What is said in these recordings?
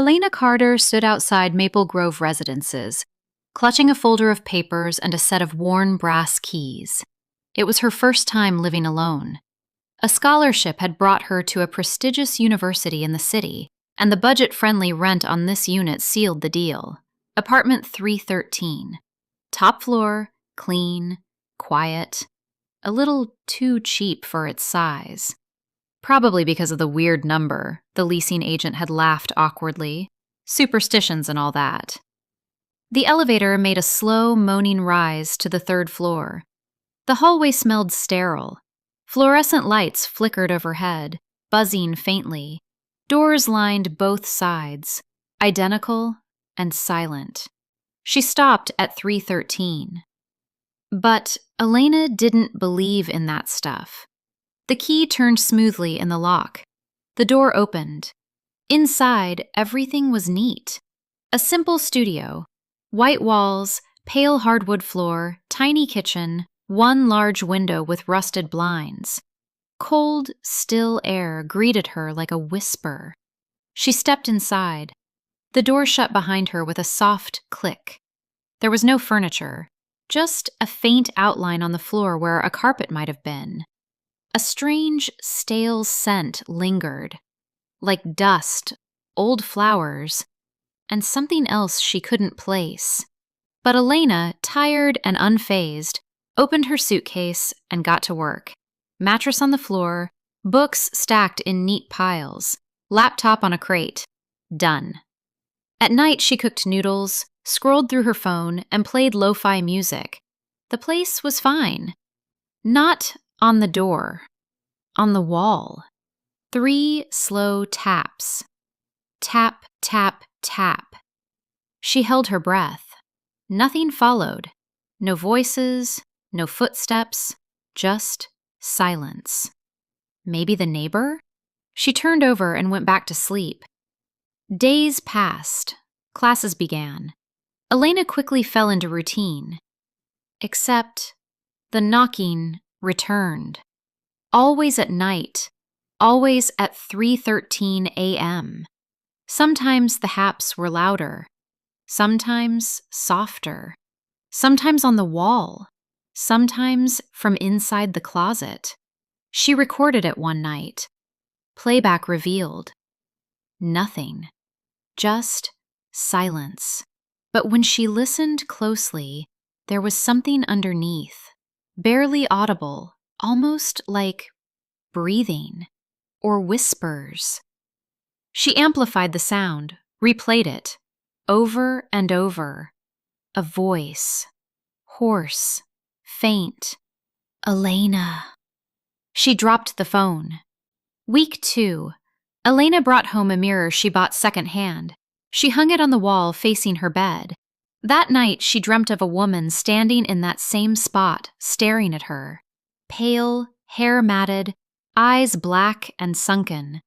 Elena Carter stood outside Maple Grove Residences, clutching a folder of papers and a set of worn brass keys. It was her first time living alone. A scholarship had brought her to a prestigious university in the city, and the budget-friendly rent on this unit sealed the deal. Apartment 313. Top floor, clean, quiet, a little too cheap for its size. Probably because of the weird number, the leasing agent had laughed awkwardly. Superstitions and all that. The elevator made a slow, moaning rise to the third floor. The hallway smelled sterile. Fluorescent lights flickered overhead, buzzing faintly. Doors lined both sides, identical and silent. She stopped at 313. But Elena didn't believe in that stuff. The key turned smoothly in the lock. The door opened. Inside, everything was neat. A simple studio. White walls, pale hardwood floor, tiny kitchen, one large window with rusted blinds. Cold, still air greeted her like a whisper. She stepped inside. The door shut behind her with a soft click. There was no furniture, just a faint outline on the floor where a carpet might have been. A strange, stale scent lingered, like dust, old flowers, and something else she couldn't place. But Elena, tired and unfazed, opened her suitcase and got to work. Mattress on the floor, books stacked in neat piles, laptop on a crate. Done. At night, she cooked noodles, scrolled through her phone, and played lo-fi music. The place was fine. Not on the door. On the wall. 3 slow taps. Tap, tap, tap. She held her breath. Nothing followed. No voices, no footsteps, just silence. Maybe the neighbor? She turned over and went back to sleep. Days passed. Classes began. Elena quickly fell into routine. Except the knocking returned. Always at night. Always at 3:13 a.m. Sometimes the haps were louder. Sometimes softer. Sometimes on the wall. Sometimes from inside the closet. She recorded it one night. Playback revealed. Nothing. Just silence. But when she listened closely, there was something underneath. Barely audible, almost like breathing or whispers. She amplified the sound, replayed it, over and over. A voice. Hoarse. Faint. Elena. She dropped the phone. Week 2. Elena brought home a mirror she bought secondhand. She hung it on the wall facing her bed. That night, she dreamt of a woman standing in that same spot, staring at her. Pale, hair matted, eyes black and sunken.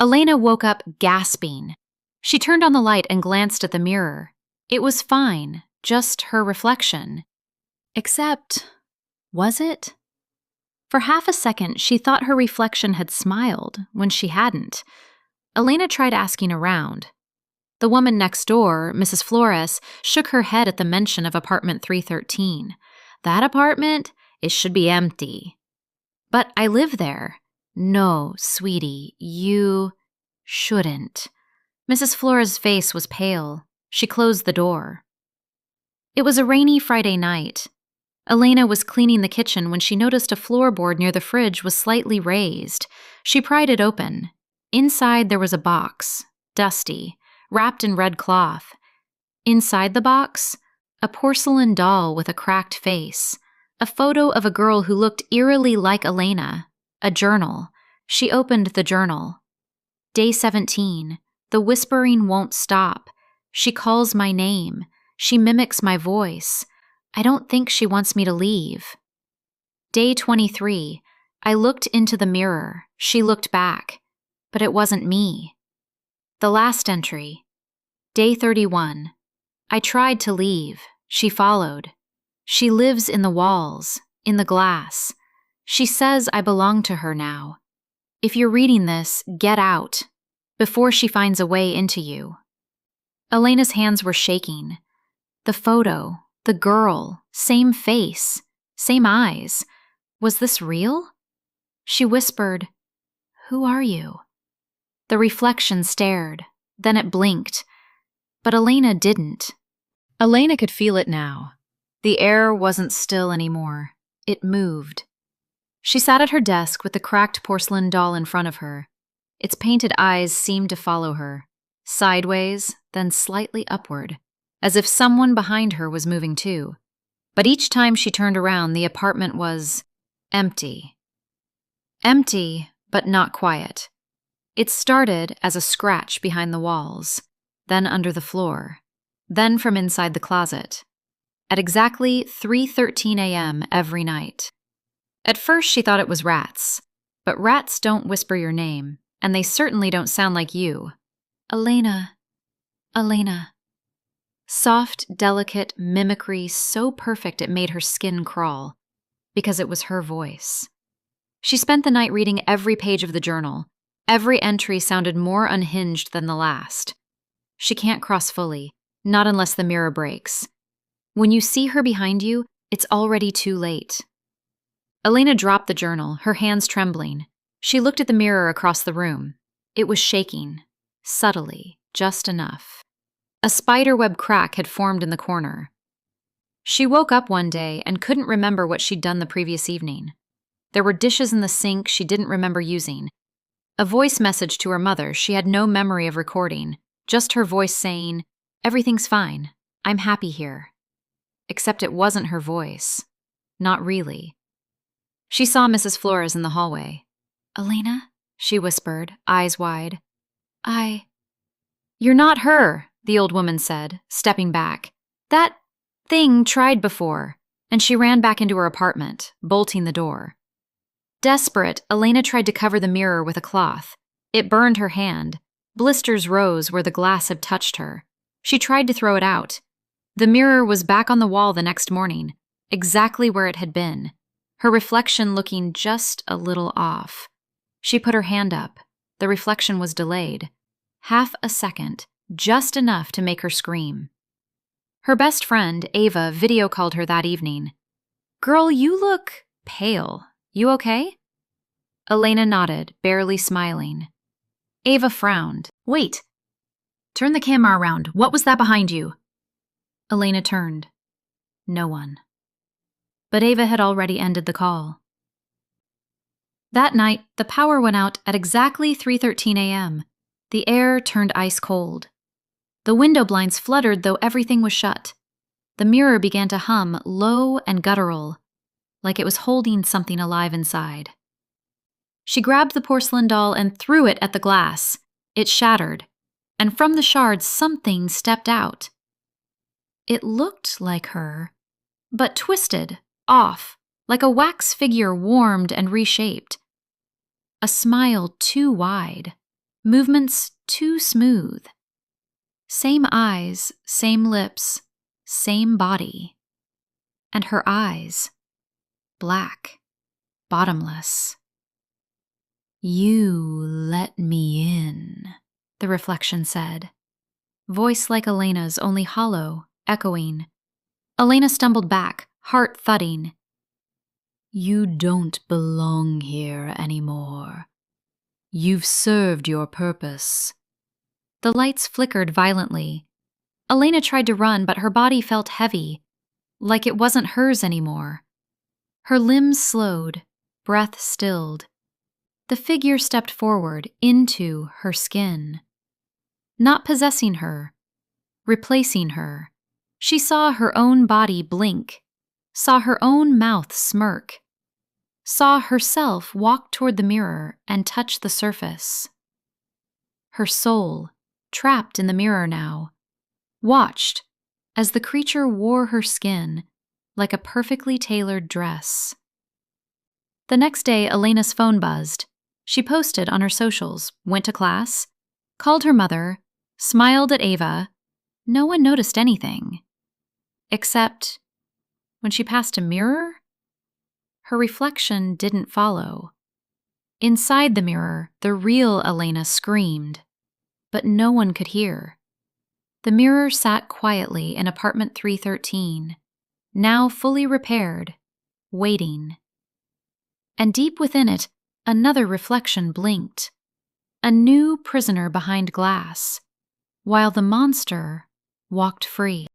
Elena woke up gasping. She turned on the light and glanced at the mirror. It was fine, just her reflection. Except, was it? For half a second, she thought her reflection had smiled when she hadn't. Elena tried asking around. The woman next door, Mrs. Flores, shook her head at the mention of apartment 313. That apartment? It should be empty. But I live there. No, sweetie, you shouldn't. Mrs. Flores' face was pale. She closed the door. It was a rainy Friday night. Elena was cleaning the kitchen when she noticed a floorboard near the fridge was slightly raised. She pried it open. Inside there was a box, dusty, wrapped in red cloth. Inside the box, a porcelain doll with a cracked face, a photo of a girl who looked eerily like Elena, a journal. She opened the journal. Day 17. The whispering won't stop. She calls my name. She mimics my voice. I don't think she wants me to leave. Day 23. I looked into the mirror. She looked back. But it wasn't me. The last entry. Day 31. I tried to leave. She followed. She lives in the walls, in the glass. She says I belong to her now. If you're reading this, get out, before she finds a way into you. Elena's hands were shaking. The photo, the girl, same face, same eyes. Was this real? She whispered, "Who are you?" The reflection stared, then it blinked. But Elena didn't. Elena could feel it now. The air wasn't still anymore. It moved. She sat at her desk with the cracked porcelain doll in front of her. Its painted eyes seemed to follow her, sideways, then slightly upward, as if someone behind her was moving too. But each time she turned around, the apartment was empty. Empty, but not quiet. It started as a scratch behind the walls, then under the floor, then from inside the closet, at exactly 3:13 a.m. every night. At first she thought it was rats, but rats don't whisper your name, and they certainly don't sound like you. Elena, Elena. Soft, delicate mimicry so perfect it made her skin crawl, because it was her voice. She spent the night reading every page of the journal. Every entry sounded more unhinged than the last. She can't cross fully, not unless the mirror breaks. When you see her behind you, it's already too late. Elena dropped the journal, her hands trembling. She looked at the mirror across the room. It was shaking, subtly, just enough. A spiderweb crack had formed in the corner. She woke up one day and couldn't remember what she'd done the previous evening. There were dishes in the sink she didn't remember using. A voice message to her mother she had no memory of recording, just her voice saying, "Everything's fine. I'm happy here." Except it wasn't her voice. Not really. She saw Mrs. Flores in the hallway. "Elena?" she whispered, eyes wide. "You're not her," the old woman said, stepping back. "That thing tried before," and she ran back into her apartment, bolting the door. Desperate, Elena tried to cover the mirror with a cloth. It burned her hand. Blisters rose where the glass had touched her. She tried to throw it out. The mirror was back on the wall the next morning, exactly where it had been, her reflection looking just a little off. She put her hand up. The reflection was delayed. Half a second, just enough to make her scream. Her best friend, Ava, video called her that evening. "Girl, you look pale. You okay?" Elena nodded, barely smiling. Ava frowned. "Wait. Turn the camera around. What was that behind you?" Elena turned. No one. But Ava had already ended the call. That night, the power went out at exactly 3:13 a.m. The air turned ice cold. The window blinds fluttered though everything was shut. The mirror began to hum, low and guttural, like it was holding something alive inside. She grabbed the porcelain doll and threw it at the glass. It shattered, and from the shards something stepped out. It looked like her, but twisted, off, like a wax figure warmed and reshaped. A smile too wide, movements too smooth. Same eyes, same lips, same body. And her eyes, black, bottomless. "You let me in," the reflection said. Voice like Elena's, only hollow, echoing. Elena stumbled back, heart thudding. "You don't belong here anymore. You've served your purpose." The lights flickered violently. Elena tried to run, but her body felt heavy, like it wasn't hers anymore. Her limbs slowed, breath stilled. The figure stepped forward, into her skin. Not possessing her, replacing her. She saw her own body blink, saw her own mouth smirk, saw herself walk toward the mirror and touch the surface. Her soul, trapped in the mirror now, watched as the creature wore her skin like a perfectly tailored dress. The next day, Elena's phone buzzed. She posted on her socials, went to class, called her mother, smiled at Ava. No one noticed anything. Except when she passed a mirror, her reflection didn't follow. Inside the mirror, the real Elena screamed, but no one could hear. The mirror sat quietly in apartment 313, now fully repaired, waiting. And deep within it, another reflection blinked. A new prisoner behind glass, while the monster walked free.